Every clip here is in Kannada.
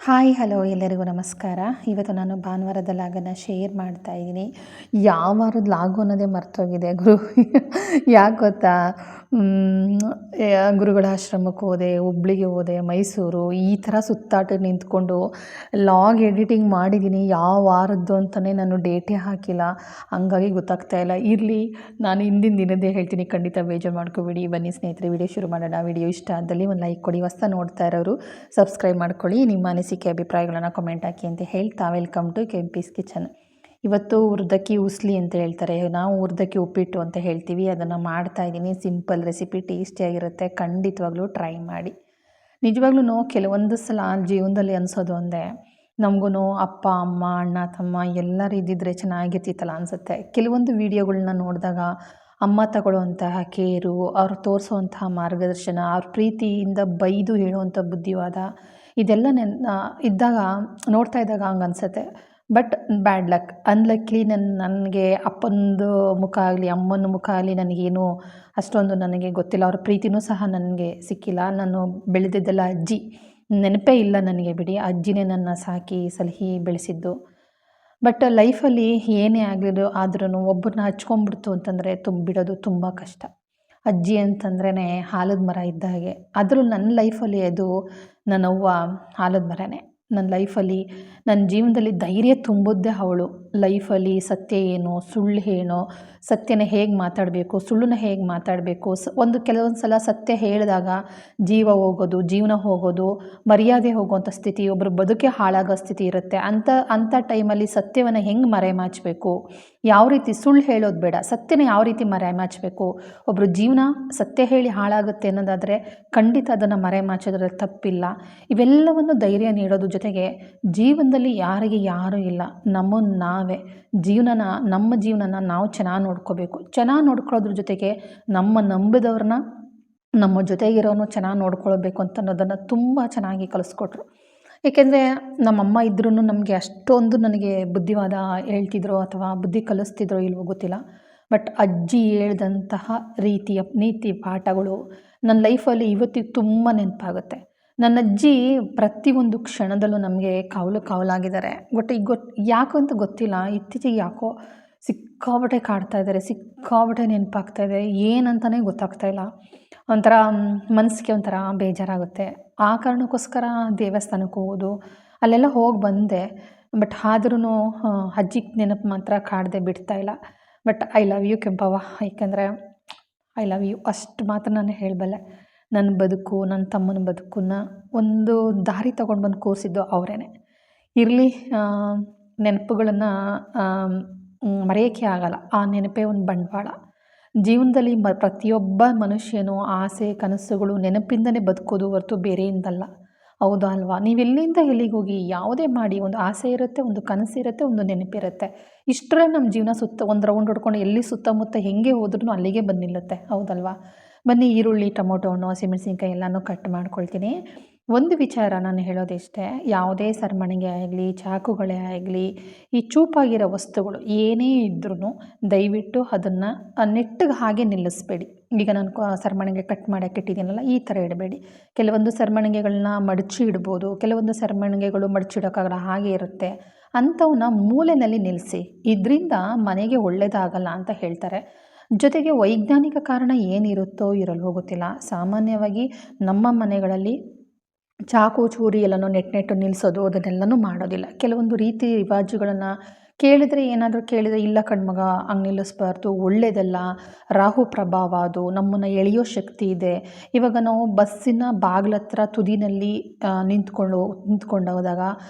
ಹಾಯ್ ಹಲೋ ಎಲ್ಲರಿಗೂ ನಮಸ್ಕಾರ. ಇವತ್ತು ನಾನು ಭಾನುವಾರದ ಲಾಗನ್ನು ಶೇರ್ ಮಾಡ್ತಾ ಇದ್ದೀನಿ. ಯಾವ ವಾರದ ಲಾಗು ಅನ್ನೋದೇ ಮರ್ತೋಗಿದೆ ಯಾಕೆ ಗೊತ್ತಾ? ಗುರುಗಳ ಆಶ್ರಮಕ್ಕೆ ಹೋದೆ, ಹುಬ್ಳಿಗೆ ಹೋದೆ, ಮೈಸೂರು, ಈ ಥರ ಸುತ್ತಾಟ ನಿಂತ್ಕೊಂಡು ಲಾಗ್ ಎಡಿಟಿಂಗ್ ಮಾಡಿದ್ದೀನಿ. ಯಾವ ವಾರದ್ದು ಅಂತಲೇ ನಾನು ಡೇಟೇ ಹಾಕಿಲ್ಲ, ಹಂಗಾಗಿ ಗೊತ್ತಾಗ್ತಾ ಇಲ್ಲ. ಇರಲಿ, ನಾನು ಹಿಂದಿನ ದಿನದ್ದೇ ಹೇಳ್ತೀನಿ, ಖಂಡಿತ ಬೇಜಾರು ಮಾಡ್ಕೋಬೇಡಿ. ಬನ್ನಿ ಸ್ನೇಹಿತರೆ, ವಿಡಿಯೋ ಶುರು ಮಾಡೋಣ. ವಿಡಿಯೋ ಇಷ್ಟ ಆದಲ್ಲಿ ಒಂದು ಲೈಕ್ ಕೊಡಿ, ಹೊಸ ನೋಡ್ತಾ ಇರೋರು ಸಬ್ಸ್ಕ್ರೈಬ್ ಮಾಡ್ಕೊಳ್ಳಿ, ನಿಮ್ಮ ಅನಿಸಿಕೆ ಅಭಿಪ್ರಾಯಗಳನ್ನು ಕಮೆಂಟ್ ಹಾಕಿ ಅಂತ ಹೇಳ್ತಾ ವೆಲ್ಕಮ್ ಟು ಕೆಂಪೀಸ್ ಕಿಚನ್. ಇವತ್ತು ಉರ್ದಕ್ಕಿ ಉಸ್ಲಿ ಅಂತ ಹೇಳ್ತಾರೆ, ನಾವು ಉರ್ದಕ್ಕಿ ಉಪ್ಪಿಟ್ಟು ಅಂತ ಹೇಳ್ತೀವಿ. ಅದನ್ನು ಮಾಡ್ತಾಯಿದ್ದೀನಿ. ಸಿಂಪಲ್ ರೆಸಿಪಿ, ಟೇಸ್ಟಿಯಾಗಿರುತ್ತೆ, ಖಂಡಿತವಾಗ್ಲೂ ಟ್ರೈ ಮಾಡಿ. ನಿಜವಾಗ್ಲೂ ಕೆಲವೊಂದು ಸಲ ಜೀವನದಲ್ಲಿ ಅನಿಸೋದು ಒಂದೇ, ನಮಗೂ ಅಪ್ಪ ಅಮ್ಮ ಅಣ್ಣ ತಮ್ಮ ಎಲ್ಲರೂ ಇದ್ದಿದ್ರೆ ಚೆನ್ನಾಗಿರ್ತಿತ್ತಲ್ಲ ಅನಿಸುತ್ತೆ. ಕೆಲವೊಂದು ವೀಡಿಯೋಗಳನ್ನ ನೋಡಿದಾಗ ಅಮ್ಮ ತಗೊಳ್ಳುವಂತಹ ಕೇರು, ಅವ್ರು ತೋರಿಸುವಂತಹ ಮಾರ್ಗದರ್ಶನ, ಅವ್ರ ಪ್ರೀತಿಯಿಂದ ಬೈದು ಹೇಳುವಂಥ ಬುದ್ಧಿವಾದ, ಇದೆಲ್ಲ ಇದ್ದಾಗ ನೋಡ್ತಾ ಇದ್ದಾಗ ಹಂಗೆ ಅನಿಸುತ್ತೆ. ಬಟ್ ಬ್ಯಾಡ್ ಲಕ್, ಅನ್ಲಕ್ಲಿ ನನಗೆ ಅಪ್ಪಂದು ಮುಖ ಆಗಲಿ ಅಮ್ಮನ ಮುಖ ಆಗಲಿ ನನಗೇನು ಅಷ್ಟೊಂದು ನನಗೆ ಗೊತ್ತಿಲ್ಲ. ಅವ್ರ ಪ್ರೀತಿನೂ ಸಹ ನನಗೆ ಸಿಕ್ಕಿಲ್ಲ. ನಾನು ಬೆಳೆದಿದ್ದೆಲ್ಲ ಅಜ್ಜಿ, ನೆನಪೇ ಇಲ್ಲ ನನಗೆ ಬಿಡಿ. ಅಜ್ಜಿನೇ ನನ್ನ ಸಾಕಿ ಸಲಹಿ ಬೆಳೆಸಿದ್ದು. ಬಟ್ ಲೈಫಲ್ಲಿ ಏನೇ ಆದ್ರೂ ಒಬ್ಬರನ್ನ ಹಚ್ಕೊಂಡ್ಬಿಡ್ತು ಅಂತಂದರೆ ಬಿಡೋದು ತುಂಬ ಕಷ್ಟ. ಅಜ್ಜಿ ಅಂತಂದ್ರೇ ಆಲದ ಮರ ಇದ್ದ ಹಾಗೆ. ಅದರಲ್ಲೂ ನನ್ನ ಲೈಫಲ್ಲಿ ಅದು ನನ್ನವ್ವ ಆಲದ ಮರನೇ. ನನ್ನ ಲೈಫಲ್ಲಿ, ನನ್ನ ಜೀವನದಲ್ಲಿ ಧೈರ್ಯ ತುಂಬಿದ್ದೇ ಅವಳು. ಲೈಫಲ್ಲಿ ಸತ್ಯ ಏನು, ಸುಳ್ಳು ಏನೋ, ಸತ್ಯನ ಹೇಗೆ ಮಾತಾಡಬೇಕು, ಸುಳ್ಳನ್ನ ಹೇಗೆ ಮಾತಾಡಬೇಕು, ಕೆಲವೊಂದು ಸಲ ಸತ್ಯ ಹೇಳಿದಾಗ ಜೀವ ಹೋಗೋದು, ಜೀವನ ಹೋಗೋದು, ಮರ್ಯಾದೆ ಹೋಗುವಂಥ ಸ್ಥಿತಿ, ಒಬ್ಬರು ಬದುಕೆ ಹಾಳಾಗೋ ಸ್ಥಿತಿ ಇರುತ್ತೆ. ಅಂಥ ಟೈಮಲ್ಲಿ ಸತ್ಯವನ್ನು ಹೆಂಗೆ ಮರೆಮಾಚಬೇಕು, ಯಾವ ರೀತಿ ಸುಳ್ಳು ಹೇಳೋದು ಬೇಡ, ಸತ್ಯನ ಯಾವ ರೀತಿ ಮರೆಮಾಚಬೇಕು. ಒಬ್ಬರು ಜೀವನ ಸತ್ಯ ಹೇಳಿ ಹಾಳಾಗುತ್ತೆ ಅನ್ನೋದಾದರೆ ಖಂಡಿತ ಅದನ್ನು ಮರೆಮಾಚೋದ್ರಲ್ಲಿ ತಪ್ಪಿಲ್ಲ. ಇವೆಲ್ಲವನ್ನು ಧೈರ್ಯ ನೀಡೋದು, ಜೊತೆಗೆ ಜೀವನದಲ್ಲಿ ಯಾರಿಗೆ ಯಾರೂ ಇಲ್ಲ, ನಮ್ಮನ್ನು ನಾವೇ ನಮ್ಮ ಜೀವನನ ನಾವು ಚೆನ್ನಾಗಿ ನೋಡ್ಕೋಬೇಕು. ಚೆನ್ನಾಗಿ ನೋಡ್ಕೊಳ್ಳೋದ್ರ ಜೊತೆಗೆ ನಮ್ಮ ನಂಬಿದವ್ರನ್ನ, ನಮ್ಮ ಜೊತೆಗಿರೋನು ಚೆನ್ನಾಗಿ ನೋಡ್ಕೊಳ್ಬೇಕು ಅಂತ ಅನ್ನೋದನ್ನು ತುಂಬ ಚೆನ್ನಾಗಿ ಕಲಿಸ್ಕೊಟ್ರು. ಏಕೆಂದರೆ ನಮ್ಮಮ್ಮ ಇದ್ರೂ ನಮಗೆ ಅಷ್ಟೊಂದು ನನಗೆ ಬುದ್ಧಿವಾದ ಹೇಳ್ತಿದ್ರು ಅಥವಾ ಬುದ್ಧಿ ಕಲಿಸ್ತಿದ್ರೋ ಇಲ್ವೋ ಗೊತ್ತಿಲ್ಲ. ಬಟ್ ಅಜ್ಜಿ ಹೇಳ್ದಂತಹ ರೀತಿಯ ನೀತಿ ಪಾಠಗಳು ನನ್ನ ಲೈಫಲ್ಲಿ ಇವತ್ತಿಗೆ ತುಂಬ ನೆನಪಾಗುತ್ತೆ. ನನ್ನ ಅಜ್ಜಿ ಪ್ರತಿಯೊಂದು ಕ್ಷಣದಲ್ಲೂ ನಮಗೆ ಕಾವಲಾಗಿದ್ದಾರೆ. ಬಟ್ ಈಗ ಯಾಕೋ ಅಂತ ಗೊತ್ತಿಲ್ಲ, ಇತ್ತೀಚೆಗೆ ಯಾಕೋ ಸಿಕ್ಕಾಪಟ್ಟೆ ಕಾಡ್ತಾ ಇದ್ದಾರೆ, ಸಿಕ್ಕಾಪಟ್ಟೆ ನೆನಪಾಗ್ತಾಯಿದೆ. ಏನಂತಲೇ ಗೊತ್ತಾಗ್ತಾ ಇಲ್ಲ. ಒಂಥರ ಮನಸ್ಸಿಗೆ ಒಂಥರ ಬೇಜಾರಾಗುತ್ತೆ. ಆ ಕಾರಣಕ್ಕೋಸ್ಕರ ದೇವಸ್ಥಾನಕ್ಕೆ ಹೋಗೋದು, ಅಲ್ಲೆಲ್ಲ ಹೋಗಿ ಬಂದೆ. ಬಟ್ ಆದ್ರೂ ಅಜ್ಜಿಗೆ ನೆನಪು ಮಾತ್ರ ಕಾಡದೆ ಬಿಡ್ತಾಯಿಲ್ಲ. But I love you Kempavva, ಏಕೆಂದರೆ ಐ ಲವ್ ಯು ಅಷ್ಟು ಮಾತ್ರ ನಾನು ಹೇಳಬಲ್ಲೆ. ನನ್ನ ಬದುಕು, ನನ್ನ ತಮ್ಮನ ಬದುಕನ್ನು ಒಂದು ದಾರಿ ತೊಗೊಂಡು ಬಂದು ಕೂರಿಸಿದ್ದು ಅವರೇ. ಇರಲಿ, ನೆನಪುಗಳನ್ನು ಮರೆಯೋಕ್ಕೆ ಆಗಲ್ಲ. ಆ ನೆನಪೇ ಒಂದು ಬಂಡವಾಳ. ಜೀವನದಲ್ಲಿ ಪ್ರತಿಯೊಬ್ಬ ಮನುಷ್ಯನೂ ಆಸೆ ಕನಸುಗಳು ನೆನಪಿಂದನೇ ಬದುಕೋದು ಹೊರತು ಬೇರೆಯಿಂದಲ್ಲ. ಹೌದಾ ಅಲ್ವಾ? ನೀವೆಲ್ಲಿಂದ ಎಲ್ಲಿಗೆ ಹೋಗಿ ಯಾವುದೇ ಮಾಡಿ, ಒಂದು ಆಸೆ ಇರುತ್ತೆ, ಒಂದು ಕನಸಿರುತ್ತೆ, ಒಂದು ನೆನಪಿರುತ್ತೆ. ಇಷ್ಟರೇ ನಮ್ಮ ಜೀವನ ಒಂದು ರೌಂಡ್ ಹೊಡ್ಕೊಂಡು ಎಲ್ಲಿ ಸುತ್ತಮುತ್ತ ಹೆಂಗೆ ಹೋದ್ರೂ ಅಲ್ಲಿಗೆ ಬಂದು ನಿಲ್ಲುತ್ತೆ. ಹೌದಲ್ವಾ? ಬನ್ನಿ, ಈರುಳ್ಳಿ, ಟೊಮೊಟೊ ಹಣ್ಣು, ಹಸಿಮೆಣಸಿನ್ಕಾಯಿ ಎಲ್ಲನೂ ಕಟ್ ಮಾಡ್ಕೊಳ್ತೀನಿ. ಒಂದು ವಿಚಾರ ನಾನು ಹೇಳೋದಿಷ್ಟೇ, ಯಾವುದೇ ಸರಮಣಿಗೆ ಆಗಲಿ, ಚಾಕುಗಳೇ ಆಗಲಿ, ಈ ಚೂಪಾಗಿರೋ ವಸ್ತುಗಳು ಏನೇ ಇದ್ರೂ ದಯವಿಟ್ಟು ಅದನ್ನು ನೆಟ್ಟಿಗೆ ಹಾಗೆ ನಿಲ್ಲಿಸ್ಬೇಡಿ. ಈಗ ನಾನು ಸರಮಣಿಗೆ ಕಟ್ ಮಾಡೋಕ್ಕೆ ಇಟ್ಟಿದ್ದೀನಲ್ಲ, ಈ ಥರ ಇಡಬೇಡಿ. ಕೆಲವೊಂದು ಸರಮಣಿಗೆಗಳನ್ನ ಮಡಚಿ ಇಡ್ಬೋದು, ಕೆಲವೊಂದು ಸರಮಣಿಗೆಗಳು ಮಡಚಿಡೋಕ್ಕಾಗಲ್ಲ, ಹಾಗೆ ಇರುತ್ತೆ. ಅಂಥವನ್ನ ಮೂಲೆಯಲ್ಲಿ ನಿಲ್ಲಿಸಿ, ಇದರಿಂದ ಮನೆಗೆ ಒಳ್ಳೆಯದಾಗಲ್ಲ ಅಂತ ಹೇಳ್ತಾರೆ. ಜೊತೆಗೆ ವೈಜ್ಞಾನಿಕ ಕಾರಣ ಏನಿರುತ್ತೋ ಇರಲ್ವೋ ಗೊತ್ತಿಲ್ಲ. ಸಾಮಾನ್ಯವಾಗಿ ನಮ್ಮ ಮನೆಗಳಲ್ಲಿ ಚಾಕು ಚೂರಿ ಎಲ್ಲನೂ ನೆಟ್ಟು ನಿಲ್ಲಿಸೋದು ಅದನ್ನೆಲ್ಲನೂ ಮಾಡೋದಿಲ್ಲ. ಕೆಲವೊಂದು ರೀತಿ ರಿವಾಜುಗಳನ್ನು ಏನಾದರೂ ಕೇಳಿದರೆ, ಇಲ್ಲ ಕಣ್ಮಗ ಹಂಗೆ ನಿಲ್ಲಿಸ್ಬಾರ್ದು, ಒಳ್ಳೆಯದಲ್ಲ, ರಾಹು ಪ್ರಭಾವ, ಅದು ನಮ್ಮನ್ನು ಎಳೆಯೋ ಶಕ್ತಿ ಇದೆ. ಇವಾಗ ನಾವು ಬಸ್ಸಿನ ಬಾಗಿಲತ್ರ ತುದಿನಲ್ಲಿ ನಿಂತ್ಕೊಂಡು ಹೋದಾಗ,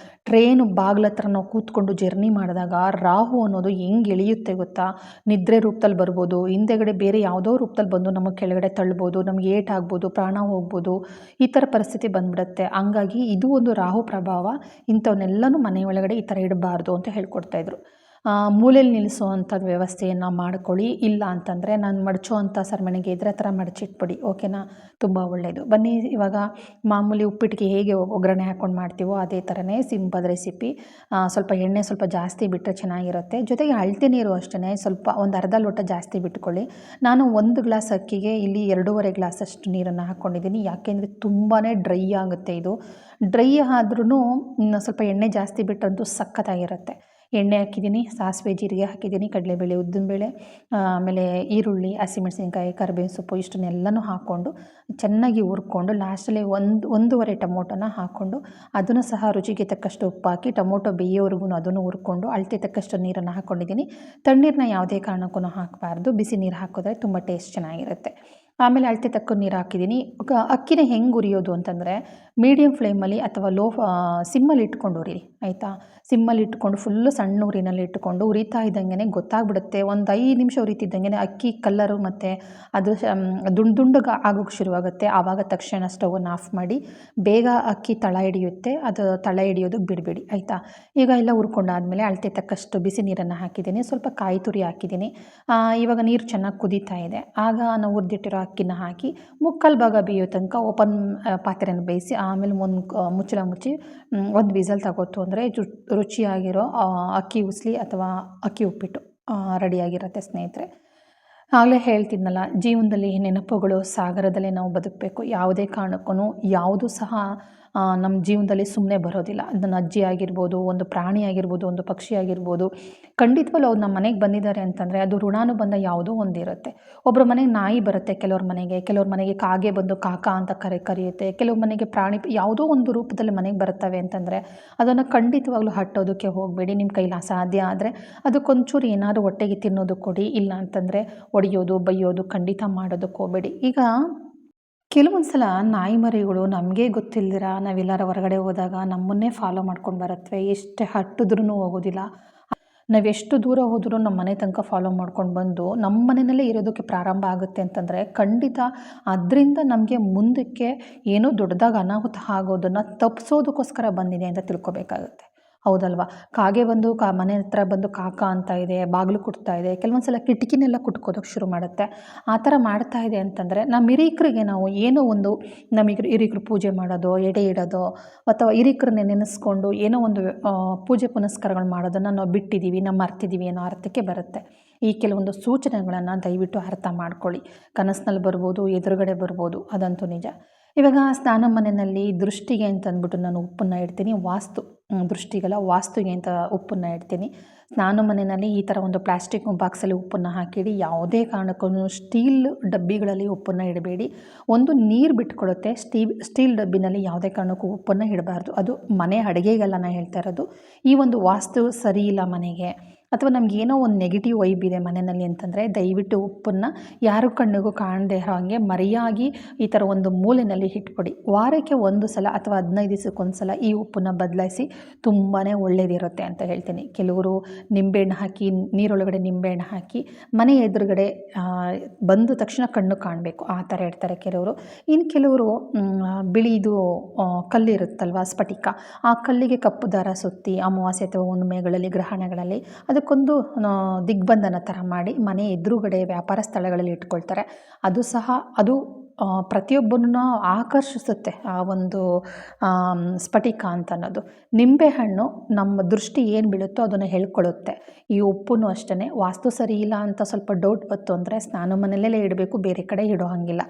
ಟ್ರೈನು ಬಾಗಿಲತ್ರ ನಾವು ಕೂತ್ಕೊಂಡು ಜರ್ನಿ ಮಾಡಿದಾಗ ರಾಹು ಅನ್ನೋದು ಹೆಂಗೆ ಎಳೆಯುತ್ತೆ ಗೊತ್ತಾ? ನಿದ್ರೆ ರೂಪದಲ್ಲಿ ಬರ್ಬೋದು, ಹಿಂದೆಗಡೆ ಬೇರೆ ಯಾವುದೋ ರೂಪದಲ್ಲಿ ಬಂದು ನಮಗೆ ಕೆಳಗಡೆ ತಳ್ಬೋದು, ನಮಗೆ ಏಟಾಗ್ಬೋದು, ಪ್ರಾಣ ಹೋಗ್ಬೋದು, ಈ ಥರ ಪರಿಸ್ಥಿತಿ ಬಂದ್ಬಿಡುತ್ತೆ. ಹಂಗಾಗಿ ಇದು ಒಂದು ರಾಹು ಪ್ರಭಾವ. ಇಂಥವನ್ನೆಲ್ಲನೂ ಮನೆಯೊಳಗಡೆ ಈ ಥರ ಇಡಬಾರ್ದು ಅಂತ ಹೇಳ್ಕೊಡ್ತಾಯಿದ್ರು. ಮೂಲೆಯಲ್ಲಿ ನಿಲ್ಲಿಸೋ ಅಂಥದ್ದು ವ್ಯವಸ್ಥೆಯನ್ನು ಮಾಡ್ಕೊಳ್ಳಿ. ಇಲ್ಲ ಅಂತಂದರೆ ನಾನು ಮಡಚೋ ಅಂಥ ಸರಮಣಿಗೆ ಇದ್ರೆ ಆ ಥರ ಮಡಚಿಟ್ಬಿಡಿ. ಓಕೆನಾ? ತುಂಬ ಒಳ್ಳೆಯದು. ಬನ್ನಿ ಇವಾಗ ಮಾಮೂಲಿ ಉಪ್ಪಿಟ್ಟಿಗೆ ಹೇಗೆ ಒಗ್ಗರಣೆ ಹಾಕ್ಕೊಂಡು ಮಾಡ್ತೀವೋ ಅದೇ ಥರನೇ ಸಿಂಪಲ್ ರೆಸಿಪಿ. ಸ್ವಲ್ಪ ಎಣ್ಣೆ ಸ್ವಲ್ಪ ಜಾಸ್ತಿ ಬಿಟ್ಟರೆ ಚೆನ್ನಾಗಿರುತ್ತೆ. ಜೊತೆಗೆ ಅಳತೆ ನೀರು ಅಷ್ಟೇ ಸ್ವಲ್ಪ ಒಂದು ಅರ್ಧ ಲೋಟ ಜಾಸ್ತಿ ಬಿಟ್ಕೊಳ್ಳಿ. ನಾನು 1 ಗ್ಲಾಸ್ ಅಕ್ಕಿಗೆ ಇಲ್ಲಿ 2.5 ಗ್ಲಾಸಷ್ಟು ನೀರನ್ನು ಹಾಕ್ಕೊಂಡಿದ್ದೀನಿ. ಯಾಕೆಂದರೆ ತುಂಬಾ ಡ್ರೈ ಆಗುತ್ತೆ ಇದು. ಡ್ರೈ ಆದ್ರೂ ಸ್ವಲ್ಪ ಎಣ್ಣೆ ಜಾಸ್ತಿ ಬಿಟ್ಟರಂತೂ ಸಖತ್ತಾಗಿರುತ್ತೆ. ಎಣ್ಣೆ ಹಾಕಿದ್ದೀನಿ, ಸಾಸಿವೆ ಜೀರಿಗೆ ಹಾಕಿದ್ದೀನಿ, ಕಡಲೆಬೇಳೆ ಉದ್ದಿನಬೇಳೆ, ಆಮೇಲೆ ಈರುಳ್ಳಿ, ಹಸಿಮೆಣಸಿನ್ಕಾಯಿ, ಕರಿಬೇವಿನ ಸೊಪ್ಪು ಇಷ್ಟನ್ನೆಲ್ಲನೂ ಹಾಕ್ಕೊಂಡು ಚೆನ್ನಾಗಿ ಹುರ್ಕೊಂಡು ಲಾಸ್ಟಲ್ಲಿ 1.5 ಟೊಮೊಟೊನ ಹಾಕ್ಕೊಂಡು ಅದನ್ನು ಸಹ ರುಚಿಗೆ ತಕ್ಕಷ್ಟು ಉಪ್ಪು ಹಾಕಿ ಟೊಮೊಟೊ ಬೇಯೋವರೆಗೂ ಅದನ್ನು ಹುರ್ಕೊಂಡು ಅಳತೆ ತಕ್ಕಷ್ಟು ನೀರನ್ನು ಹಾಕ್ಕೊಂಡಿದ್ದೀನಿ. ತಣ್ಣೀರನ್ನ ಯಾವುದೇ ಕಾರಣಕ್ಕೂ ಹಾಕಬಾರ್ದು. ಬಿಸಿ ನೀರು ಹಾಕಿದ್ರೆ ತುಂಬ ಟೇಸ್ಟ್ ಚೆನ್ನಾಗಿರುತ್ತೆ. ಆಮೇಲೆ ಅಳತೆ ತಕ್ಕ ನೀರು ಹಾಕಿದ್ದೀನಿ. ಅಕ್ಕಿನ ಹೆಂಗೆ ಹುರಿಯೋದು ಅಂತಂದರೆ ಮೀಡಿಯಮ್ ಫ್ಲೇಮಲ್ಲಿ ಅಥವಾ ಸಿಮ್ಮಲ್ಲಿ ಇಟ್ಕೊಂಡು ಉರಿರಿ, ಆಯಿತಾ? ಸಿಮ್ಮಲ್ಲಿ ಇಟ್ಕೊಂಡು ಫುಲ್ಲು ಸಣ್ಣ ಉರಿನಲ್ಲಿ ಇಟ್ಕೊಂಡು ಉರಿತಾ ಇದ್ದಂಗೆ ಗೊತ್ತಾಗ್ಬಿಡುತ್ತೆ. ಒಂದು 5 ನಿಮಿಷ ಉರಿತಿದ್ದಂಗೆ ಅಕ್ಕಿ ಕಲ್ಲರು ಮತ್ತು ಅದು ದುಂಡಗೆ ಆಗೋಕ್ಕೆ ಶುರುವಾಗುತ್ತೆ. ಆವಾಗ ತಕ್ಷಣ ಸ್ಟವನ್ನು ಆಫ್ ಮಾಡಿ ಬೇಗ ಅಕ್ಕಿ ತಳ ಹಿಡಿಯುತ್ತೆ. ಅದು ತಳ ಹಿಡಿಯೋದಕ್ಕೆ ಬಿಡಬೇಡಿ, ಆಯಿತಾ? ಈಗ ಎಲ್ಲ ಹುರ್ಕೊಂಡಾದಮೇಲೆ ಅಳತೆ ತಕ್ಕಷ್ಟು ಬಿಸಿ ನೀರನ್ನು ಹಾಕಿದ್ದೀನಿ, ಸ್ವಲ್ಪ ಕಾಯಿ ತುರಿ ಹಾಕಿದ್ದೀನಿ. ಇವಾಗ ನೀರು ಚೆನ್ನಾಗಿ ಕುದೀತಾ ಇದೆ. ಆಗ ನಾವು ಹುರಿದಿಟ್ಟಿರೋ ಅಕ್ಕಿನ ಹಾಕಿ ಮುಕ್ಕಾಲು ಭಾಗ ಬೇಯೋ ತನಕ ಓಪನ್ ಪಾತ್ರೆನ ಬೇಯಿಸಿ ಆಮೇಲೆ ಮುಚ್ಚಳ ಮುಚ್ಚಿ 1 ವಿಸಲ್ ತಗೋತು ಅಂದರೆ ರುಚಿಯಾಗಿರೋ ಅಕ್ಕಿ ಉಸ್ಲಿ ಅಥವಾ ಅಕ್ಕಿ ಉಪ್ಪಿಟ್ಟು ರೆಡಿಯಾಗಿರುತ್ತೆ ಸ್ನೇಹಿತರೆ. ಆಗಲೇ ಹೇಳ್ತಿದ್ನಲ್ಲ, ಜೀವನದಲ್ಲಿ ನೆನಪುಗಳು ಸಾಗರದಲ್ಲೇ ನಾವು ಬದುಕಬೇಕು. ಯಾವುದೇ ಕಾರಣಕ್ಕೂ ಯಾವುದೂ ಸಹ ನಮ್ಮ ಜೀವನದಲ್ಲಿ ಸುಮ್ಮನೆ ಬರೋದಿಲ್ಲ. ನನ್ನ ಅಜ್ಜಿ ಆಗಿರ್ಬೋದು, ಒಂದು ಪ್ರಾಣಿ ಆಗಿರ್ಬೋದು, ಒಂದು ಪಕ್ಷಿ ಆಗಿರ್ಬೋದು, ಖಂಡಿತವಾಗ್ಲೂ ಅವ್ರು ನಮ್ಮ ಮನೆಗೆ ಬಂದಿದ್ದಾರೆ ಅಂತಂದರೆ ಅದು ಋಣಾನುಬಂಧ ಯಾವುದೋ ಒಂದಿರುತ್ತೆ. ಒಬ್ಬರ ಮನೆಗೆ ನಾಯಿ ಬರುತ್ತೆ, ಕೆಲವ್ರ ಮನೆಗೆ ಕಾಗೆ ಬಂದು ಕಾಕ ಅಂತ ಕರೆಯುತ್ತೆ, ಕೆಲವ್ರ ಮನೆಗೆ ಪ್ರಾಣಿ ಯಾವುದೋ ಒಂದು ರೂಪದಲ್ಲಿ ಮನೆಗೆ ಬರುತ್ತವೆ ಅಂತಂದರೆ ಅದನ್ನು ಖಂಡಿತವಾಗ್ಲೂ ಹಟ್ಟೋದಕ್ಕೆ ಹೋಗಬೇಡಿ. ನಿಮ್ಮ ಕೈಲಿ ಅಸಾಧ್ಯ ಆದರೆ ಅದಕ್ಕೊಂಚೂರು ಏನಾದರೂ ಹೊಟ್ಟೆಗೆ ತಿನ್ನೋದು ಕೊಡಿ. ಇಲ್ಲ ಅಂತಂದರೆ ಹೊಡೆಯೋದು ಬೈಯೋದು ಖಂಡಿತ ಮಾಡೋದಕ್ಕೆ ಹೋಗಬೇಡಿ. ಈಗ ಕೆಲವೊಂದು ಸಲ ನಾಯಿ ಮರಿಗಳು ನಮಗೆ ಗೊತ್ತಿಲ್ದಿರ ನಾವೆಲ್ಲರ ಹೊರಗಡೆ ಹೋದಾಗ ನಮ್ಮನ್ನೇ ಫಾಲೋ ಮಾಡ್ಕೊಂಡು ಬರುತ್ತವೆ. ಎಷ್ಟೇ ಹಟ್ಟಿದ್ರೂ ಹೋಗೋದಿಲ್ಲ. ನಾವೆಷ್ಟು ದೂರ ಹೋದರೂ ನಮ್ಮ ಮನೆ ತನಕ ಫಾಲೋ ಮಾಡ್ಕೊಂಡು ಬಂದು ನಮ್ಮ ಮನೆಯಲ್ಲೇ ಇರೋದಕ್ಕೆ ಪ್ರಾರಂಭ ಆಗುತ್ತೆ ಅಂತಂದರೆ ಖಂಡಿತ ಅದರಿಂದ ನಮಗೆ ಮುಂದಕ್ಕೆ ಏನೋ ದೊಡ್ಡದಾಗಿ ಅನಾಹುತ ಆಗೋದನ್ನು ತಪ್ಪಿಸೋದಕ್ಕೋಸ್ಕರ ಬಂದಿದೆ ಅಂತ ತಿಳ್ಕೊಬೇಕಾಗುತ್ತೆ. ಹೌದಲ್ವಾ? ಕಾಗೆ ಬಂದು ಮನೆ ಹತ್ರ ಬಂದು ಕಾಕ ಅಂತ ಇದೆ, ಬಾಗಿಲು ಕುಟ್ತಾ ಇದೆ, ಕೆಲವೊಂದು ಸಲ ಕಿಟಕಿನೆಲ್ಲ ಕುಟ್ಕೋದಕ್ಕೆ ಶುರು ಮಾಡುತ್ತೆ. ಆ ಥರ ಮಾಡ್ತಾ ಇದೆ ಅಂತಂದರೆ ನಮ್ಮ ಹಿರೀಕರಿಗೆ ನಾವು ಏನೋ ಒಂದು ನಮ್ಮ ಹಿರೀಕರು ಪೂಜೆ ಮಾಡೋದು, ಎಡೆ ಇಡೋದು ಅಥವಾ ಹಿರೀಕರನ್ನೇ ನೆನೆಸ್ಕೊಂಡು ಏನೋ ಒಂದು ಪೂಜೆ ಪುನಸ್ಕಾರಗಳು ಮಾಡೋದನ್ನು ನಾವು ಬಿಟ್ಟಿದ್ದೀವಿ, ನಾವು ಮರ್ತಿದ್ದೀವಿ ಅನ್ನೋ ಅರ್ಥಕ್ಕೆ ಬರುತ್ತೆ. ಈ ಕೆಲವೊಂದು ಸೂಚನೆಗಳನ್ನು ದಯವಿಟ್ಟು ಅರ್ಥ ಮಾಡ್ಕೊಳ್ಳಿ. ಕನಸಿನಲ್ಲಿ ಬರ್ಬೋದು, ಎದುರುಗಡೆ ಬರ್ಬೋದು, ಅದಂತೂ ನಿಜ. ಇವಾಗ ಸ್ನಾನ ಮನೆಯಲ್ಲಿ ದೃಷ್ಟಿಗೆ ಅಂತ ಅಂದ್ಬಿಟ್ಟು ನಾನು ಉಪ್ಪನ್ನು ಇಡ್ತೀನಿ. ದೃಷ್ಟಿಗೆಲ್ಲ ವಾಸ್ತುಗೆ ಅಂತ ಉಪ್ಪನ್ನು ಇಡ್ತೀನಿ. ಸ್ನಾನ ಮನೆಯಲ್ಲಿ ಈ ಥರ ಒಂದು ಪ್ಲಾಸ್ಟಿಕ್ ಬಾಕ್ಸಲ್ಲಿ ಉಪ್ಪನ್ನು ಹಾಕಿಡಿ. ಯಾವುದೇ ಕಾರಣಕ್ಕೂ ಸ್ಟೀಲ್ ಡಬ್ಬಿಗಳಲ್ಲಿ ಉಪ್ಪನ್ನು ಇಡಬೇಡಿ. ಒಂದು ನೀರು ಬಿಟ್ಕೊಳ್ಳುತ್ತೆ. ಸ್ಟೀಲ್ ಡಬ್ಬಿನಲ್ಲಿ ಯಾವುದೇ ಕಾರಣಕ್ಕೂ ಉಪ್ಪನ್ನು ಇಡಬಾರ್ದು. ಅದು ಮನೆ ಅಡುಗೆಗೆಲ್ಲ ನಾನು ಹೇಳ್ತಾ ಇರೋದು. ಈ ಒಂದು ವಾಸ್ತು ಸರಿ ಇಲ್ಲ ಮನೆಗೆ, ಅಥವಾ ನಮಗೇನೋ ಒಂದು ನೆಗೆಟಿವ್ ವೈಬ್ ಇದೆ ಮನೆಯಲ್ಲಿ ಅಂತಂದರೆ ದಯವಿಟ್ಟು ಉಪ್ಪನ್ನು ಯಾರ ಕಣ್ಣಿಗೂ ಕಾಣದೇ ಹಾಗೆ ಮರೆಯಾಗಿ ಈ ಥರ ಒಂದು ಮೂಲೆಯಲ್ಲಿ ಇಟ್ಬಿಡಿ. ವಾರಕ್ಕೆ 1 ಸಲ ಅಥವಾ 15 ದಿವಸಕ್ಕೊಂದು ಸಲ ಈ ಉಪ್ಪನ್ನು ಬದಲಾಯಿಸಿ ತುಂಬಾ ಒಳ್ಳೆಯದಿರುತ್ತೆ ಅಂತ ಹೇಳ್ತೀನಿ. ಕೆಲವರು ನಿಂಬೆಹಣ್ಣು ಹಾಕಿ, ನೀರೊಳಗಡೆ ನಿಂಬೆಹಣ್ಣು ಹಾಕಿ ಮನೆ ಎದುರುಗಡೆ ಬಂದ ತಕ್ಷಣ ಕಣ್ಣು ಕಾಣಬೇಕು ಆ ಥರ ಇಡ್ತಾರೆ ಕೆಲವರು. ಇನ್ನು ಕೆಲವರು ಬಿಳಿದು ಕಲ್ಲಿರುತ್ತಲ್ವ, ಸ್ಫಟಿಕ, ಆ ಕಲ್ಲಿಗೆ ಕಪ್ಪು ದಾರ ಸುತ್ತಿ ಅಮಾವಾಸ್ಯೆ ಅಥವಾ ಹುಣ್ಣಿಮೆಗಳಲ್ಲಿ, ಗ್ರಹಣಗಳಲ್ಲಿ ಅದಕ್ಕೊಂದು ದಿಗ್ಬಂಧನ ಥರ ಮಾಡಿ ಮನೆ ಎದುರುಗಡೆ ವ್ಯಾಪಾರ ಸ್ಥಳಗಳಲ್ಲಿ ಇಟ್ಕೊಳ್ತಾರೆ. ಅದು ಸಹ ಪ್ರತಿಯೊಬ್ಬನನ್ನು ಆಕರ್ಷಿಸುತ್ತೆ ಆ ಒಂದು ಸ್ಫಟಿಕ ಅಂತ ಅನ್ನೋದು. ನಿಂಬೆಹಣ್ಣು ನಮ್ಮ ದೃಷ್ಟಿ ಏನು ಬೀಳುತ್ತೋ ಅದನ್ನು ಹೇಳ್ಕೊಳ್ಳುತ್ತೆ. ಈ ಉಪ್ಪು ಅಷ್ಟೇ. ವಾಸ್ತು ಸರಿ ಇಲ್ಲ ಅಂತ ಸ್ವಲ್ಪ ಡೌಟ್ ಬಂತು ಅಂದರೆ ಸ್ನಾನ ಮನೆಯಲ್ಲೇ ಇಡಬೇಕು, ಬೇರೆ ಕಡೆ ಇಡೋ ಹಾಗಿಲ್ಲ.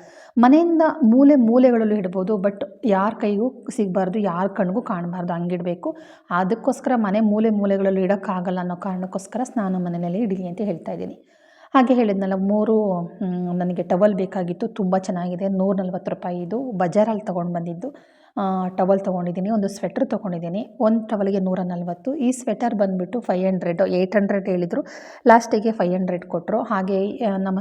ಮನೆಯಿಂದ ಮೂಲೆಗಳಲ್ಲೂ ಇಡ್ಬೋದು, ಬಟ್ ಯಾರ ಕೈಗೂ ಸಿಗಬಾರ್ದು, ಯಾರ ಕಣ್ಣಿಗೂ ಕಾಣಬಾರ್ದು, ಹಂಗಿಡಬೇಕು. ಅದಕ್ಕೋಸ್ಕರ ಮನೆ ಮೂಲೆಗಳಲ್ಲೂ ಇಡೋಕ್ಕಾಗಲ್ಲ ಅನ್ನೋ ಕಾರಣಕ್ಕೋಸ್ಕರ ಸ್ನಾನ ಮನೆಯಲ್ಲೇ ಇಡಲಿ ಅಂತ ಹೇಳ್ತಾ ಇದ್ದೀನಿ. ಹಾಗೆ ಹೇಳಿದ್ನಲ್ಲ, 3 ನನಗೆ ಟವಲ್ ಬೇಕಾಗಿತ್ತು. ತುಂಬ ಚೆನ್ನಾಗಿದೆ, 140 ರೂಪಾಯಿ. ಇದು ಬಜಾರಲ್ಲಿ ತೊಗೊಂಡು ಬಂದಿದ್ದು. ಟವಲ್ ತೊಗೊಂಡಿದ್ದೀನಿ, ಒಂದು ಸ್ವೆಟ್ರ್ ತೊಗೊಂಡಿದ್ದೀನಿ. ಒಂದು ಟವಲ್ಗೆ 140. ಈ ಸ್ವೆಟರ್ ಬಂದುಬಿಟ್ಟು 500, 800 ಹೇಳಿದರು. ಲಾಸ್ಟಿಗೆ 500 ಕೊಟ್ಟರು. ಹಾಗೆ ನಮ್ಮ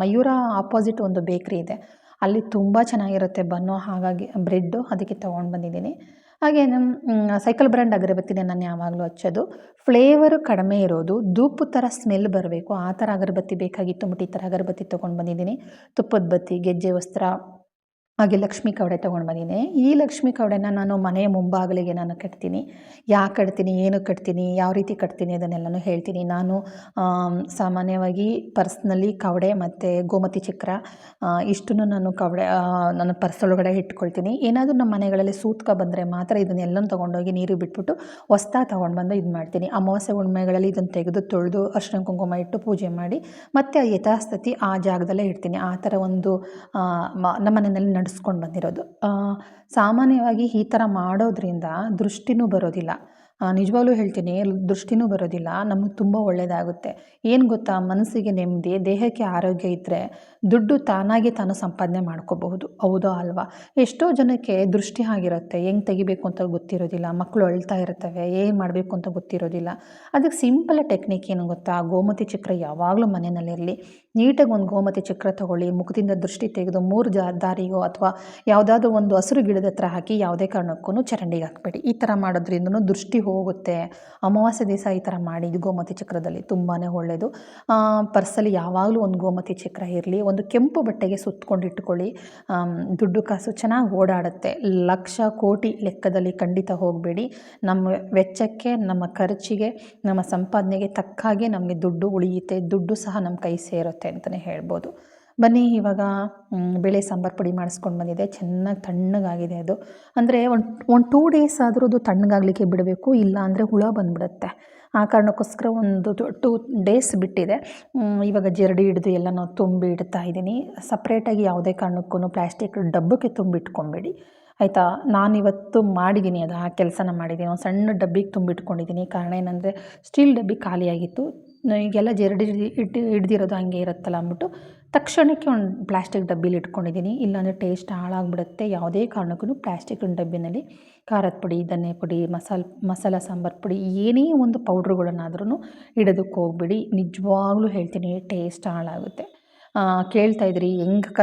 ಮಯೂರ ಆಪೋಸಿಟ್ ಒಂದು ಬೇಕ್ರಿ ಇದೆ, ಅಲ್ಲಿ ತುಂಬ ಚೆನ್ನಾಗಿರುತ್ತೆ ಬನ್ನು, ಹಾಗಾಗಿ ಬ್ರೆಡ್ಡು, ಅದಕ್ಕೆ ತೊಗೊಂಡು ಬಂದಿದ್ದೀನಿ. ಹಾಗೆ ನಮ್ಮ ಸೈಕಲ್ ಬ್ರ್ಯಾಂಡ್ ಅಗರಬತ್ತಿನೇ ನಾನು ಯಾವಾಗಲೂ ಹಚ್ಚೋದು. ಫ್ಲೇವರು ಕಡಿಮೆ ಇರೋದು, ಧೂಪು ಥರ ಸ್ಮೆಲ್ ಬರಬೇಕು ಆ ಥರ ಅಗರಬತ್ತಿ ಬೇಕಾಗಿತ್ತು. ಈ ಥರ ಅಗರಬತ್ತಿ ತೊಗೊಂಡು ಬಂದಿದ್ದೀನಿ. ತುಪ್ಪದ ಬತ್ತಿ, ಗೆಜ್ಜೆ ವಸ್ತ್ರ, ಹಾಗೆ ಲಕ್ಷ್ಮೀ ಕವಡೆ ತೊಗೊಂಡು ಬಂದಿನಿ. ಈ ಲಕ್ಷ್ಮೀ ಕವಡೆನ ನಾನು ಮನೆಯ ಮುಂಭಾಗಿಲಿಗೆ ನಾನು ಕಟ್ತೀನಿ. ಯಾಕೆ ಕಟ್ತೀನಿ, ಏನಕ್ಕೆ ಕಟ್ತೀನಿ, ಯಾವ ರೀತಿ ಕಟ್ತೀನಿ ಅದನ್ನೆಲ್ಲನೂ ಹೇಳ್ತೀನಿ. ನಾನು ಸಾಮಾನ್ಯವಾಗಿ ಪರ್ಸ್ನಲ್ಲಿ ಕವಡೆ ಮತ್ತು ಗೋಮತಿ ಚಕ್ರ ಇಷ್ಟನ್ನು ನಾನು ನನ್ನ ಪರ್ಸ್ ಒಳಗಡೆ ಇಟ್ಕೊಳ್ತೀನಿ. ಏನಾದರೂ ನಮ್ಮ ಮನೆಗಳಲ್ಲಿ ಸೂತಕ ಬಂದರೆ ಮಾತ್ರ ಇದನ್ನೆಲ್ಲನೂ ತೊಗೊಂಡೋಗಿ ನೀರಿಗೆ ಬಿಟ್ಬಿಟ್ಟು ಹೊಸ್ದಾಗಿ ತೊಗೊಂಡು ಬಂದು ಇದು ಮಾಡ್ತೀನಿ. ಅಮಾವಾಸ್ಯೆ ಹುಣ್ಮೆಗಳಲ್ಲಿ ಇದನ್ನು ತೆಗೆದು ತೊಳೆದು ಅರಿಶಿನ ಕುಂಕುಮ ಇಟ್ಟು ಪೂಜೆ ಮಾಡಿ ಮತ್ತು ಯಥಾಸ್ಥಿತಿ ಆ ಜಾಗದಲ್ಲೇ ಇಡ್ತೀನಿ. ಆ ಥರ ಒಂದು ನಮ್ಮ ಮನೆಯಲ್ಲಿ ನಡೆಸ್ಕೊಂಡು ಬಂದಿರೋದು. ಸಾಮಾನ್ಯವಾಗಿ ಈ ಥರ ಮಾಡೋದ್ರಿಂದ ದೃಷ್ಟಿನೂ ಬರೋದಿಲ್ಲ. ನಿಜವಾಗ್ಲೂ ಹೇಳ್ತೀನಿ, ದೃಷ್ಟಿನೂ ಬರೋದಿಲ್ಲ. ನಮಗೆ ತುಂಬ ಒಳ್ಳೆಯದಾಗುತ್ತೆ. ಏನು ಗೊತ್ತಾ, ಮನಸ್ಸಿಗೆ ನೆಮ್ಮದಿ, ದೇಹಕ್ಕೆ ಆರೋಗ್ಯ ಇದ್ದರೆ ದುಡ್ಡು ತಾನಾಗಿ ತಾನು ಸಂಪಾದನೆ ಮಾಡ್ಕೋಬಹುದು. ಹೌದೋ ಅಲ್ವಾ? ಎಷ್ಟೋ ಜನಕ್ಕೆ ದೃಷ್ಟಿ ಆಗಿರುತ್ತೆ, ಹೆಂಗೆ ತೆಗಿಬೇಕು ಅಂತ ಗೊತ್ತಿರೋದಿಲ್ಲ. ಮಕ್ಕಳು ಅಳ್ತಾ ಇರ್ತವೆ, ಏನು ಮಾಡಬೇಕು ಅಂತ ಗೊತ್ತಿರೋದಿಲ್ಲ. ಅದಕ್ಕೆ ಸಿಂಪಲ್ ಟೆಕ್ನಿಕ್ ಏನು ಗೊತ್ತಾ, ಗೋಮತಿ ಚಕ್ರ ಯಾವಾಗಲೂ ಮನೆಯಲ್ಲಿರಲಿ. ನೀಟಾಗಿ ಒಂದು ಗೋಮತಿ ಚಕ್ರ ತೊಗೊಳ್ಳಿ, ಮುಖದಿಂದ ದೃಷ್ಟಿ ತೆಗೆದು 3 ದಾರಿಗೋ ಅಥವಾ ಯಾವುದಾದ್ರೂ ಒಂದು ಹಸಿರು ಗಿಡದ ಹತ್ರ ಹಾಕಿ ಯಾವುದೇ ಕಾರಣಕ್ಕೂ ಚರಂಡಿಗೆ ಹಾಕಬೇಡಿ. ಈ ಥರ ಮಾಡೋದ್ರಿಂದನೂ ದೃಷ್ಟಿ ಹೋಗುತ್ತೆ. ಅಮಾವಾಸ್ಯೆ ದಿವಸ ಈ ಥರ ಮಾಡಿ ಗೋಮತಿ ಚಕ್ರದಲ್ಲಿ ತುಂಬಾ ಒಳ್ಳೆಯದು. ಪರ್ಸಲ್ಲಿ ಯಾವಾಗಲೂ ಒಂದು ಗೋಮತಿ ಚಕ್ರ ಇರಲಿ. ಒಂದು ಕೆಂಪು ಬಟ್ಟೆಗೆ ಸುತ್ಕೊಂಡು ಇಟ್ಕೊಳ್ಳಿ. ದುಡ್ಡು ಕಾಸು ಚೆನ್ನಾಗಿ ಓಡಾಡುತ್ತೆ. ಲಕ್ಷ ಕೋಟಿ ಲೆಕ್ಕದಲ್ಲಿ ಖಂಡಿತ ಹೋಗಬೇಡಿ. ನಮ್ಮ ವೆಚ್ಚಕ್ಕೆ, ನಮ್ಮ ಖರ್ಚಿಗೆ, ನಮ್ಮ ಸಂಪಾದನೆಗೆ ತಕ್ಕ ಹಾಗೆ ನಮಗೆ ದುಡ್ಡು ಉಳಿಯುತ್ತೆ. ದುಡ್ಡು ಸಹ ನಮ್ಮ ಕೈ ಸೇರುತ್ತೆ ಅಂತಲೇ ಹೇಳ್ಬೋದು. ಬನ್ನಿ, ಇವಾಗ ಬೇಳೆ ಸಾಂಬಾರು ಪುಡಿ ಮಾಡಿಸ್ಕೊಂಡು ಬಂದಿದೆ. ಚೆನ್ನಾಗಿ ತಣ್ಣಗಾಗಿದೆ ಅದು. ಅಂದರೆ ಒಂದು 2 ಡೇಸ್ ಆದರೂ ಅದು ತಣ್ಣಗಾಗಲಿಕ್ಕೆ ಬಿಡಬೇಕು, ಇಲ್ಲ ಅಂದರೆ ಹುಳ ಬಂದುಬಿಡುತ್ತೆ. ಆ ಕಾರಣಕ್ಕೋಸ್ಕರ ಒಂದು 2 ಡೇಸ್ ಬಿಟ್ಟಿದೆ. ಇವಾಗ ಜರಡಿ ಹಿಡಿದು ಎಲ್ಲನೂ ತುಂಬಿ ಇಡ್ತಾ ಇದ್ದೀನಿ. ಸಪ್ರೇಟಾಗಿ ಯಾವುದೇ ಕಾರಣಕ್ಕೂ ಪ್ಲಾಸ್ಟಿಕ್ ಡಬ್ಬಕ್ಕೆ ತುಂಬಿಟ್ಕೊಬೇಡಿ, ಆಯಿತಾ? ನಾನಿವತ್ತು ಮಾಡಿದ್ದೀನಿ, ಅದು ಆ ಕೆಲಸನ ಮಾಡಿದ್ದೀನಿ. ಒಂದು ಸಣ್ಣ ಡಬ್ಬಿಗೆ ತುಂಬಿಟ್ಕೊಂಡಿದ್ದೀನಿ. ಕಾರಣ ಏನಂದರೆ ಸ್ಟೀಲ್ ಡಬ್ಬಿ ಖಾಲಿಯಾಗಿತ್ತು. ಈಗೆಲ್ಲ ಜರಡಿ ಹಿಡ್ದಿರೋದು ಹಂಗೆ ಇರುತ್ತಲ್ಲ ಅಂದ್ಬಿಟ್ಟು ತಕ್ಷಣಕ್ಕೆ ಒಂದು ಪ್ಲಾಸ್ಟಿಕ್ ಡಬ್ಬಿಲಿ ಇಟ್ಕೊಂಡಿದ್ದೀನಿ. ಇಲ್ಲಾಂದರೆ ಟೇಸ್ಟ್ ಹಾಳಾಗ್ಬಿಡುತ್ತೆ. ಯಾವುದೇ ಕಾರಣಕ್ಕೂ ಪ್ಲಾಸ್ಟಿಕ್ ಡಬ್ಬಿನಲ್ಲಿ ಖಾರದ ಪುಡಿ, ಧನಿಯಾ ಪುಡಿ, ಮಸಾಲ ಸಾಂಬಾರು ಪುಡಿ, ಏನೇ ಒಂದು ಪೌಡ್ರುಗಳನ್ನಾದ್ರೂ ಇಡೋದಕ್ಕೆ ಹೋಗ್ಬಿಡಿ. ನಿಜವಾಗ್ಲೂ ಹೇಳ್ತೀನಿ, ಟೇಸ್ಟ್ ಹಾಳಾಗುತ್ತೆ. ಕೇಳ್ತಾಯಿದ್ರಿ ಹೆಂಗಕ್ಕ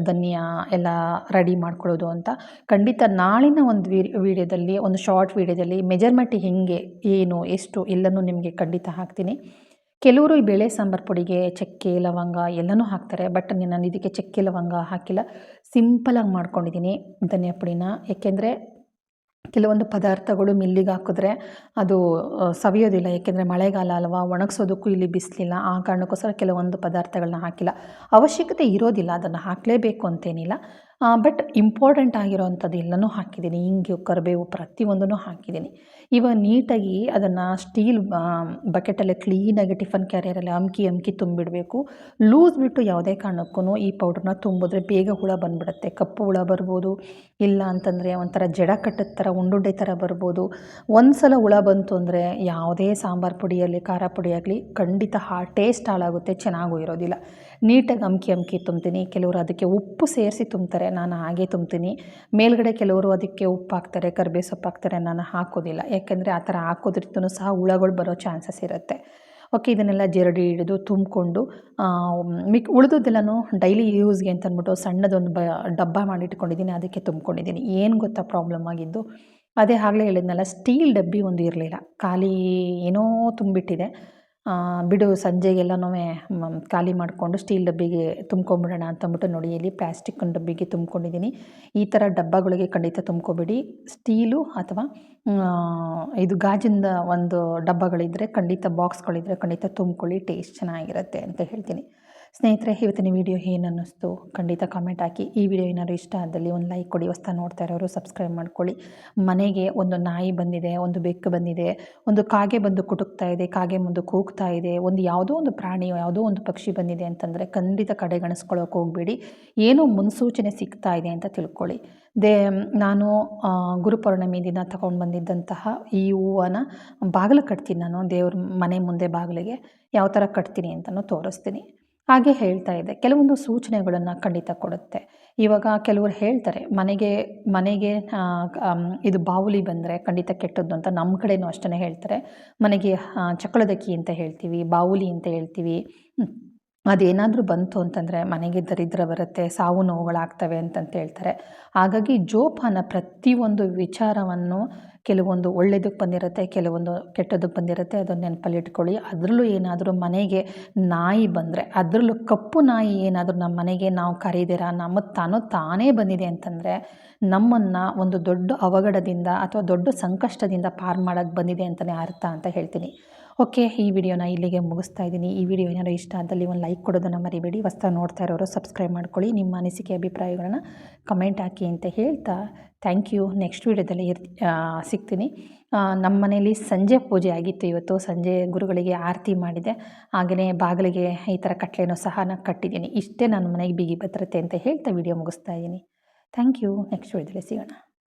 ಧನಿಯಾ ಎಲ್ಲ ರೆಡಿ ಮಾಡ್ಕೊಳ್ಳೋದು ಅಂತ. ಖಂಡಿತ ನಾಳಿನ ಒಂದು ವೀಡಿಯೋದಲ್ಲಿ, ಒಂದು ಶಾರ್ಟ್ ವೀಡಿಯೋದಲ್ಲಿ ಮೆಜರ್ಮೆಂಟ್ ಹೆಂಗೆ, ಏನು, ಎಷ್ಟು ಎಲ್ಲನೂ ನಿಮಗೆ ಖಂಡಿತ ಹಾಕ್ತೀನಿ. ಕೆಲವರು ಈ ಬೇಳೆ ಸಾಂಬಾರು ಪುಡಿಗೆ ಚಕ್ಕೆ, ಲವಂಗ ಎಲ್ಲನೂ ಹಾಕ್ತಾರೆ. ಬಟ್ ನಾನು ಇದಕ್ಕೆ ಚಕ್ಕೆ, ಲವಂಗ ಹಾಕಿಲ್ಲ. ಸಿಂಪಲಾಗಿ ಮಾಡ್ಕೊಂಡಿದ್ದೀನಿ ಧನಿಯಾ ಪುಡಿನ. ಏಕೆಂದರೆ ಕೆಲವೊಂದು ಪದಾರ್ಥಗಳು ಮಿಲ್ಲಿಗೆ ಹಾಕಿದ್ರೆ ಅದು ಸವಿಯೋದಿಲ್ಲ. ಏಕೆಂದರೆ ಮಳೆಗಾಲ ಅಲ್ವಾ, ಒಣಗಿಸೋದಕ್ಕೂ ಇಲ್ಲಿ ಬಿಸಿಲಿಲ್ಲ. ಆ ಕಾರಣಕ್ಕೋಸ್ಕರ ಕೆಲವೊಂದು ಪದಾರ್ಥಗಳನ್ನ ಹಾಕಿಲ್ಲ. ಅವಶ್ಯಕತೆ ಇರೋದಿಲ್ಲ, ಅದನ್ನು ಹಾಕಲೇಬೇಕು ಅಂತೇನಿಲ್ಲ. ಬಟ್ ಇಂಪಾರ್ಟೆಂಟ್ ಆಗಿರೋವಂಥದ್ದು ಎಲ್ಲನೂ ಹಾಕಿದ್ದೀನಿ. ಹಿಂಗೆ, ಕರಿಬೇವು ಪ್ರತಿಯೊಂದನ್ನು ಹಾಕಿದ್ದೀನಿ. ಇವಾಗ ನೀಟಾಗಿ ಅದನ್ನು ಸ್ಟೀಲ್ ಬಕೆಟಲ್ಲಿ ಕ್ಲೀನಾಗಿ ಟಿಫನ್ ಕ್ಯಾರಿಯರಲ್ಲಿ ಅಮ್ಕಿ ತುಂಬಿಡಬೇಕು. ಲೂಸ್ ಬಿಟ್ಟು ಯಾವುದೇ ಕಾರಣಕ್ಕೂ ಈ ಪೌಡ್ರನ್ನ ತುಂಬಿದ್ರೆ ಬೇಗ ಹುಳ ಬಂದುಬಿಡುತ್ತೆ. ಕಪ್ಪು ಹುಳ ಬರ್ಬೋದು, ಇಲ್ಲ ಅಂತಂದರೆ ಒಂಥರ ಜಡ ಕಟ್ಟದ ಥರ ಉಂಡುಂಡೆ ಥರ ಬರ್ಬೋದು. ಒಂದು ಸಲ ಹುಳ ಬಂತು ಅಂದರೆ ಯಾವುದೇ ಸಾಂಬಾರು ಪುಡಿಯಲ್ಲಿ, ಖಾರ ಪುಡಿಯಾಗಲಿ ಖಂಡಿತ ಟೇಸ್ಟ್ ಹಾಳಾಗುತ್ತೆ, ಚೆನ್ನಾಗೂ ಇರೋದಿಲ್ಲ. ನೀಟಾಗಿ ಅಮ್ಕಿ ತುಂಬ್ತೀನಿ. ಕೆಲವರು ಅದಕ್ಕೆ ಉಪ್ಪು ಸೇರಿಸಿ ತುಂಬ್ತಾರೆ, ನಾನು ಹಾಗೆ ತುಂಬ್ತೀನಿ. ಮೇಲ್ಗಡೆ ಕೆಲವರು ಅದಕ್ಕೆ ಉಪ್ಪು ಹಾಕ್ತಾರೆ, ಕರಿಬೇವು ಸೊಪ್ಪು ಹಾಕ್ತಾರೆ, ನಾನು ಹಾಕೋದಿಲ್ಲ. ಯಾಕೆಂದರೆ ಆ ಥರ ಹಾಕೋದ್ರಿಂದನೂ ಸಹ ಹುಳಗಳು ಬರೋ ಚಾನ್ಸಸ್ ಇರುತ್ತೆ. ಓಕೆ, ಇದನ್ನೆಲ್ಲ ಜರಡಿ ಹಿಡಿದು ತುಂಬಿಕೊಂಡು ಉಳಿದದ್ದೆಲ್ಲನೂ ಡೈಲಿ ಯೂಸ್ಗೆ ಅಂತ ಅಂದ್ಬಿಟ್ಟು ಸಣ್ಣದೊಂದು ಡಬ್ಬ ಮಾಡಿಟ್ಕೊಂಡಿದ್ದೀನಿ. ಅದಕ್ಕೆ ತುಂಬ್ಕೊಂಡಿದ್ದೀನಿ. ಏನು ಗೊತ್ತಾ ಪ್ರಾಬ್ಲಮ್ ಆಗಿದ್ದು, ಅದೇ ಆಗಲೇ ಹೇಳಿದ್ನಲ್ಲ, ಸ್ಟೀಲ್ ಡಬ್ಬಿ ಒಂದು ಇರಲಿಲ್ಲ, ಖಾಲಿ ಏನೋ ತುಂಬಿಟ್ಟಿದೆ. ಬಿಡು, ಸಂಜೆಗೆಲ್ಲನೂ ಖಾಲಿ ಮಾಡಿಕೊಂಡು ಸ್ಟೀಲ್ ಡಬ್ಬಿಗೆ ತುಂಬ್ಕೊಂಬಿಡೋಣ ಅಂತಂದ್ಬಿಟ್ಟು ನೋಡಿ, ಇಲ್ಲಿ ಪ್ಲಾಸ್ಟಿಕ್ ಡಬ್ಬಿಗೆ ತುಂಬ್ಕೊಂಡಿದ್ದೀನಿ. ಈ ಥರ ಡಬ್ಬಗಳಿಗೆ ಖಂಡಿತ ತುಂಬ್ಕೊಬೇಡಿ. ಸ್ಟೀಲು ಅಥವಾ ಇದು ಗಾಜಿಂದ ಒಂದು ಡಬ್ಬಗಳಿದ್ದರೆ ಖಂಡಿತ, ಬಾಕ್ಸ್ಗಳಿದ್ದರೆ ಖಂಡಿತ ತುಂಬ್ಕೊಳ್ಳಿ, ಟೇಸ್ಟ್ ಚೆನ್ನಾಗಿರುತ್ತೆ ಅಂತ ಹೇಳ್ತೀನಿ. ಸ್ನೇಹಿತರೆ, ಇವತ್ತಿನ ವಿಡಿಯೋ ಏನು ಅನ್ನಿಸ್ತು ಖಂಡಿತ ಕಾಮೆಂಟ್ ಹಾಕಿ. ಈ ವಿಡಿಯೋ ಏನಾದ್ರು ಇಷ್ಟ ಆದಲ್ಲಿ ಒಂದು ಲೈಕ್ ಕೊಡಿ. ಹೊಸ್ತಾ ನೋಡ್ತಾ ಇರೋರು ಸಬ್ಸ್ಕ್ರೈಬ್ ಮಾಡ್ಕೊಳ್ಳಿ. ಮನೆಗೆ ಒಂದು ನಾಯಿ ಬಂದಿದೆ, ಒಂದು ಬೆಕ್ಕು ಬಂದಿದೆ, ಒಂದು ಕಾಗೆ ಬಂದು ಕುಟುಕ್ತಾ ಇದೆ, ಕಾಗೆ ಮುಂದೆ ಕೂಗ್ತಾ ಇದೆ, ಒಂದು ಯಾವುದೋ ಒಂದು ಪ್ರಾಣಿ, ಯಾವುದೋ ಒಂದು ಪಕ್ಷಿ ಬಂದಿದೆ ಅಂತಂದರೆ ಖಂಡಿತ ಕಡೆಗಣಿಸ್ಕೊಳ್ಳೋಕೆ ಹೋಗಬೇಡಿ. ಏನೋ ಮುನ್ಸೂಚನೆ ಸಿಗ್ತಾ ಇದೆ ಅಂತ ತಿಳ್ಕೊಳ್ಳಿ. ನಾನು ಗುರುಪೌರ್ಣಮಿ ದಿನ ತಗೊಂಡು ಬಂದಿದ್ದಂತಹ ಈ ಹೂವನ್ನ ಬಾಗಿಲು ಕಟ್ತೀನಿ. ನಾನು ದೇವ್ರ ಮನೆ ಮುಂದೆ ಬಾಗಿಲಿಗೆ ಯಾವ ಥರ ಕಟ್ತೀನಿ ಅಂತಲೂ ತೋರಿಸ್ತೀನಿ. ಹಾಗೆ ಹೇಳ್ತಾ ಇದೆ, ಕೆಲವೊಂದು ಸೂಚನೆಗಳನ್ನು ಖಂಡಿತ ಕೊಡುತ್ತೆ. ಇವಾಗ ಕೆಲವರು ಹೇಳ್ತಾರೆ, ಮನೆಗೆ ಇದು ಬಾವುಲಿ ಬಂದರೆ ಖಂಡಿತ ಕೆಟ್ಟದ್ದು ಅಂತ. ನಮ್ಮ ಕಡೆನೂ ಅಷ್ಟೇ ಹೇಳ್ತಾರೆ. ಮನೆಗೆ ಚಕ್ಕಳದಕ್ಕಿ ಅಂತ ಹೇಳ್ತೀವಿ, ಬಾವುಲಿ ಅಂತ ಹೇಳ್ತೀವಿ. ಅದೇನಾದರೂ ಬಂತು ಅಂತಂದರೆ ಮನೆಗೆ ದರಿದ್ರ ಬರುತ್ತೆ, ಸಾವು ನೋವುಗಳಾಗ್ತವೆ ಅಂತಂತ ಹೇಳ್ತಾರೆ. ಹಾಗಾಗಿ ಜೋಪಾನ ಪ್ರತಿಯೊಂದು ವಿಚಾರವನ್ನು ಕೆಲವೊಂದು ಒಳ್ಳೆಯದಕ್ಕೆ ಬಂದಿರುತ್ತೆ, ಕೆಲವೊಂದು ಕೆಟ್ಟದಕ್ಕೆ ಬಂದಿರುತ್ತೆ. ಅದನ್ನು ನೆನಪಲ್ಲಿಟ್ಕೊಳ್ಳಿ. ಅದರಲ್ಲೂ ಏನಾದರೂ ಮನೆಗೆ ನಾಯಿ ಬಂದರೆ, ಅದರಲ್ಲೂ ಕಪ್ಪು ನಾಯಿ ಏನಾದರೂ ನಮ್ಮ ಮನೆಗೆ ನಾವು ಕರೀದಿರ ತಾನೇ ಬಂದಿದೆ ಅಂತಂದರೆ ನಮ್ಮನ್ನು ಒಂದು ದೊಡ್ಡ ಅವಘಡದಿಂದ ಅಥವಾ ದೊಡ್ಡ ಸಂಕಷ್ಟದಿಂದ ಪಾರು ಮಾಡೋಕ್ಕೆ ಬಂದಿದೆ ಅಂತಲೇ ಅರ್ಥ ಅಂತ ಹೇಳ್ತೀನಿ. ಓಕೆ, ಈ ವಿಡಿಯೋನ ಇಲ್ಲಿಗೆ ಮುಗಿಸ್ತಾ ಇದ್ದೀನಿ. ಈ ವಿಡಿಯೋ ಏನಾದರೂ ಇಷ್ಟ ಆದಲ್ಲಿ ಒಂದು ಲೈಕ್ ಕೊಡೋದನ್ನು ಮರಿಬೇಡಿ. ಹೊಸ್ದಾಗಿ ನೋಡ್ತಾ ಇರೋರು ಸಬ್ಸ್ಕ್ರೈಬ್ ಮಾಡ್ಕೊಳ್ಳಿ. ನಿಮ್ಮ ಅನಿಸಿಕೆ ಅಭಿಪ್ರಾಯಗಳನ್ನ ಕಮೆಂಟ್ ಹಾಕಿ ಅಂತ ಹೇಳ್ತಾ ಥ್ಯಾಂಕ್ ಯು. ನೆಕ್ಸ್ಟ್ ವಿಡಿಯೋದಲ್ಲಿ ಸಿಗ್ತೀನಿ. ನಮ್ಮ ಮನೇಲಿ ಸಂಜೆ ಪೂಜೆ ಆಗಿತ್ತು ಇವತ್ತು. ಸಂಜೆ ಗುರುಗಳಿಗೆ ಆರತಿ ಮಾಡಿದೆ. ಹಾಗೆಯೇ ಬಾಗಿಲಿಗೆ ಈ ಥರ ಕಟ್ಲೆನೂ ಸಹ ನಾನು ಕಟ್ಟಿದ್ದೀನಿ. ಇಷ್ಟೇ ನನ್ನ ಮನೆಗೆ ಬಿಗಿ ಭದ್ರತೆ ಅಂತ ಹೇಳ್ತಾ ವಿಡಿಯೋ ಮುಗಿಸ್ತಾ ಇದ್ದೀನಿ. Thank you. ನೆಕ್ಸ್ಟ್ ವಿಡಿಯೋದಲ್ಲಿ ಸಿಗೋಣ.